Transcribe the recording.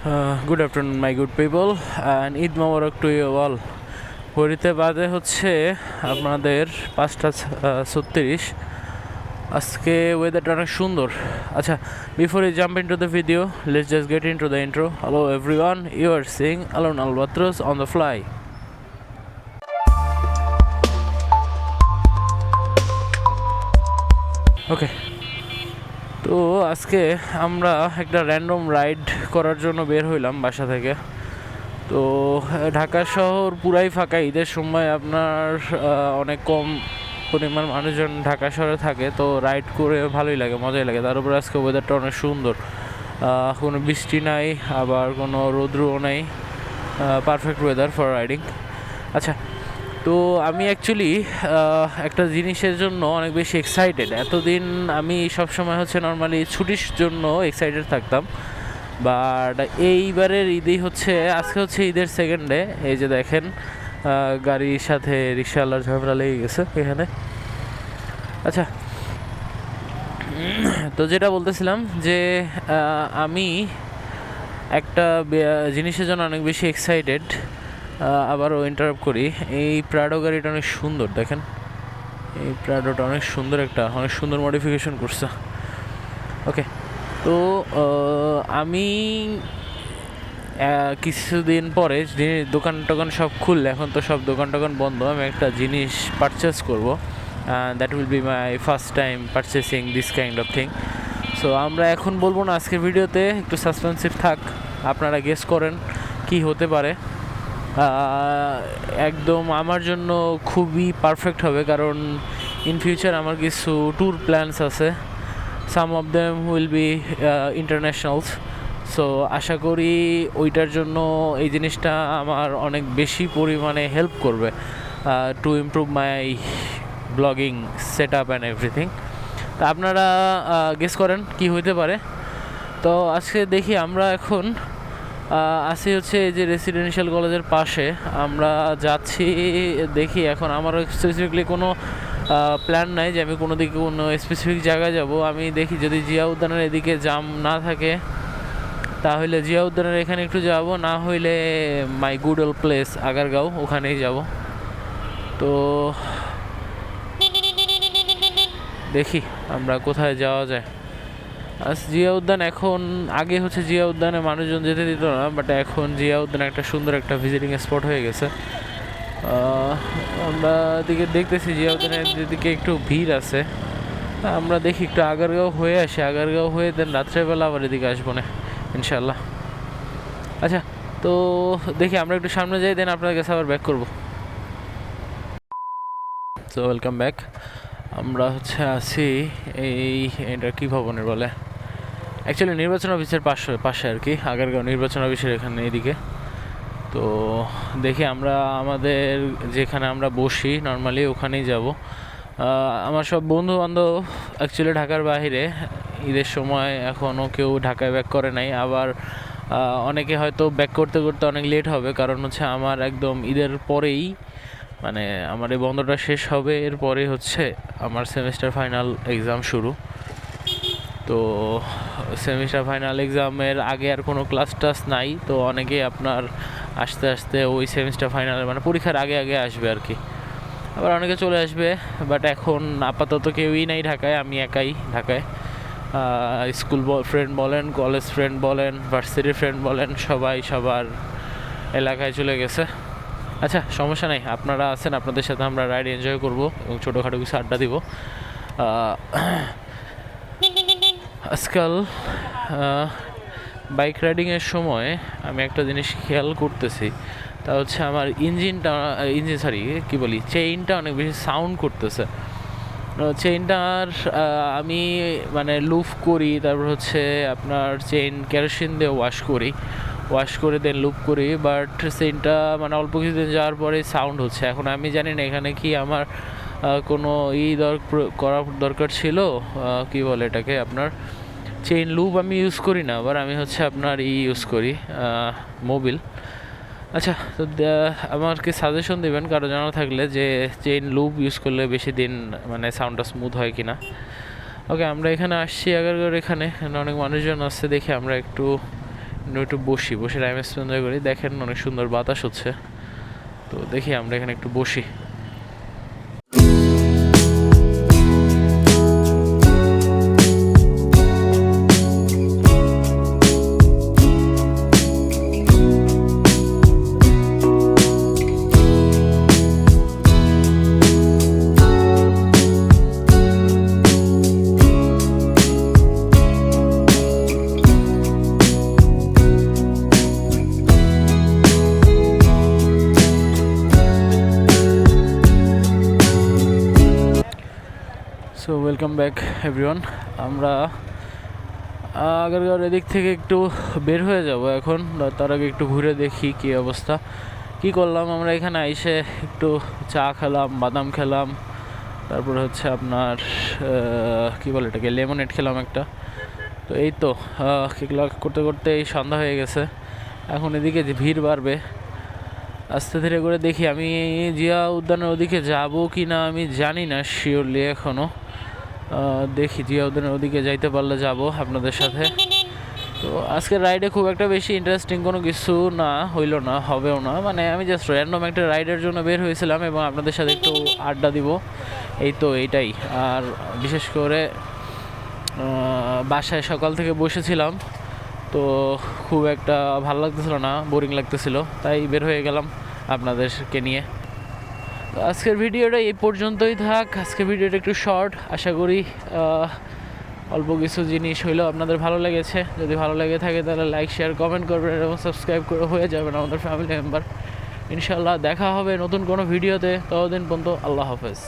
Good afternoon, my good people, and Eid Mubarak to you all. ঘড়িতে বাজে হচ্ছে আপনাদের 5:36। আজকে ওয়েদারটা অনেক সুন্দর। আচ্ছা, before you jump into the video, let's just get into the intro. Hello everyone, you are seeing alone albatross on the fly. Okay, তো আজকে আমরা একটা র্যান্ডম রাইড করার জন্য বের হইলাম বাসা থেকে। তো ঢাকা শহর পুরাই ফাঁকা, ঈদের সময় আপনার অনেক কম পরিমাণ মানুষজন ঢাকা শহরে থাকে, তো রাইড করে ভালোই লাগে, মজাই লাগে। তার উপরে আজকে ওয়েদারটা অনেক সুন্দর, কোনো বৃষ্টি নাই, আবার কোনো রৌদ্রও নাই, পারফেক্ট ওয়েদার ফর রাইডিং। আচ্ছা, তো আমি অ্যাকচুয়ালি একটা জিনিসের জন্য অনেক বেশি এক্সাইটেড। এতদিন আমি সবসময় হচ্ছে নর্মালি ছুটির জন্য এক্সাইটেড থাকতাম, বাট এইবারের ঈদই হচ্ছে, আজকে হচ্ছে ঈদের সেকেন্ড ডে। এই যে দেখেন গাড়ির সাথে রিক্সাওয়ালার ঝামেলা লেগে গেছে এখানে। আচ্ছা, তো যেটা বলতেছিলাম যে আমি একটা জিনিসের জন্য অনেক বেশি এক্সাইটেড। আবারও ইন্টারাপ্ট করি, এই প্রাডো গাড়িটা অনেক সুন্দর, দেখেন এই প্রাডোটা অনেক সুন্দর, অনেক সুন্দর মডিফিকেশন করছে। ওকে, তো আমি কিছুদিন পরে দোকান টোকান সব খুললে, এখন তো সব দোকান টোকান বন্ধ, আমি একটা জিনিস পারচেস করব। That will be my first time purchasing this kind of thing. So আমরা এখন বলবো না, আজকের ভিডিওতে একটু সাসপেন্সিভ থাক, আপনারা গেস করেন কি হতে পারে। একদম আমার জন্য খুবই পারফেক্ট হবে, কারণ ইন ফিউচার আমার কিছু ট্যুর প্ল্যানস আছে। Some of them will be internationals. So আশা করি ওইটার জন্য এই জিনিসটা আমার অনেক বেশি পরিমাণে হেল্প করবে to improve my blogging set up and everything. তা আপনারা গেস করেন কি হইতে পারে। তো আজকে দেখি আমরা এখন আসি হচ্ছে এই যে রেসিডেন্সিয়াল কলেজের পাশে আমরা যাচ্ছি। দেখি এখন আমার স্পেসিফিকলি কোনো প্ল্যান নাই যে আমি কোনো দিকে কোনো স্পেসিফিক জায়গায় যাব। আমি দেখি যদি জিয়া উদ্যানের এদিকে জাম না থাকে তাহলে জিয়া উদ্যানের এখানে একটু যাব, না হইলে মাই গুড ওল্ড প্লেস আগারগাঁও, ওখানেই যাব। তো দেখি আমরা কোথায় যাওয়া যায়। জিয়া উদ্যান এখন, আগে হচ্ছে জিয়া উদ্যানে মানুষজন যেতে দিত না, বাট এখন জিয়া উদ্যান একটা সুন্দর একটা ভিজিটিং স্পট হয়ে গেছে। আমরা এদিকে দেখতেছি জিয়া উদ্যানের যেদিকে একটু ভিড় আছে, আমরা দেখি একটু আগারগাঁও হয়ে আসি, আগারগাঁও হয়ে দেন রাত্রেবেলা আবার এদিকে আসবো না ইনশাল্লাহ। আচ্ছা, তো দেখি আমরা একটু সামনে যাই, দেন আপনার কাছে আবার ব্যাক করবো। So welcome back. আমরা হচ্ছে আছি এটা কী ভবনের বলে, অ্যাকচুয়ালি নির্বাচন অফিসের পাশে আর কি, আগারগাঁও নির্বাচন অফিসের এখানে এদিকে। তো দেখি আমরা আমাদের যেখানে আমরা বসি নর্মালি ওখানেই যাব। আমার সব বন্ধু বান্ধব অ্যাকচুয়ালি ঢাকার বাইরে, ঈদের সময় এখনও কেউ ঢাকায় ব্যাক করে নাই। আবার অনেকে হয়তো ব্যাক করতে করতে অনেক লেট হবে, কারণ হচ্ছে আমার একদম ঈদের পরেই, মানে আমার এই বন্ধটা শেষ হবে, এরপরে হচ্ছে আমার সেমিস্টার ফাইনাল এক্সাম শুরু। তো সেমিস্টার ফাইনাল এক্সামের আগে আর কোনো ক্লাস টাস নাই, তো অনেকেই আপনার আস্তে আস্তে ওই সেমিস্টার ফাইনালের মানে পরীক্ষার আগে আগে আসবে আর কি। আবার অনেকে চলে আসবে, বাট এখন আপাতত কেউই নাই ঢাকায়, আমি একাই ঢাকায়। স্কুল ফ্রেন্ড বলেন, কলেজ ফ্রেন্ড বলেন, ভার্সিটির ফ্রেন্ড বলেন, সবাই সবার এলাকায় চলে গেছে। আচ্ছা, সমস্যা নাই, আপনারা আছেন, আপনাদের সাথে আমরা রাইড এনজয় করবো এবং ছোটোখাটো কিছু আড্ডা দিব। আজকাল বাইক রাইডিংয়ের সময় আমি একটা জিনিস খেয়াল করতেছি, তা হচ্ছে আমার চেইনটা অনেক বেশি সাউন্ড করতেছে। চেইনটার আমি মানে লুফ করি, তারপর হচ্ছে আপনার চেইন কেরোসিন দিয়ে ওয়াশ করে দেন লুপ করি, বাট চেইনটা মানে অল্প কিছুদিন যাওয়ার পরে সাউন্ড হচ্ছে। এখন আমি জানি না এখানে কি আমার কোনো করা দরকার ছিল, কি বলে এটাকে, আপনার চেইন লুপ আমি ইউজ করি না, আবার আমি হচ্ছে আপনার ইউজ করি মোবিল। আচ্ছা, তো আমাকে সাজেশন দেবেন কারো জানা থাকলে যে চেইন লুপ ইউজ করলে বেশি দিন মানে সাউন্ডটা স্মুথ হয় কিনা। ওকে, আমরা এখানে আসছি আগারগাঁওর এখানে অনেক মানুষজন আসছে, দেখি আমরা একটু একটু বসি, বসে টাইম এনজয় করি। দেখেন অনেক সুন্দর বাতাস হচ্ছে, তো দেখি আমরা এখানে একটু বসি। So welcome back everyone. আমরা আগারগাঁওয়ের এদিক থেকে একটু বের হয়ে যাব এখন, তার আগে একটু ঘুরে দেখি কী অবস্থা। কি করলাম আমরা এখানে এসে, একটু চা খেলাম, বাদাম খেলাম, তারপর হচ্ছে আপনার কী বলে এটাকে, লেমনেড খেলাম একটা। তো এই তো এগুলো করতে করতে এই সন্ধ্যা হয়ে গেছে। এখন এদিকে যে ভিড় বাড়বে, আস্তে ধীরে করে দেখি। আমি জিয়া উদ্যানের ওদিকে যাব কি না আমি জানি না শিওরলি এখনও। দেখি জিয়া উদ্যানের ওদিকে যাইতে পারলে যাব আপনাদের সাথে। তো আজকের রাইডে খুব একটা বেশি ইন্টারেস্টিং কোনো কিছু না, হইলো না, হবেও না। মানে আমি জাস্ট র্যান্ডম একটা রাইডের জন্য বের হয়েছিলাম এবং আপনাদের সাথে একটু আড্ডা দিব, এই তো এইটাই। আর বিশেষ করে বাসায় সকাল থেকে বসেছিলাম, তো খুব একটা ভালো লাগতেছিল না, বোরিং লাগতেছিল, তাই বের হয়ে গেলাম আপনাদেরকে নিয়ে। তো আজকের ভিডিওটা এই পর্যন্তই থাক। আজকের ভিডিওটা একটু শর্ট, আশা করি অল্প কিছু জিনিস হইলেও আপনাদের ভালো লেগেছে। যদি ভালো লেগে থাকে তাহলে লাইক, শেয়ার, কমেন্ট করবেন এবং সাবস্ক্রাইব করে হয়ে যাবেন আমাদের ফ্যামিলি মেম্বার। ইনশাআল্লাহ দেখা হবে নতুন কোনো ভিডিওতে। ততদিন পর্যন্ত আল্লাহ হাফেজ।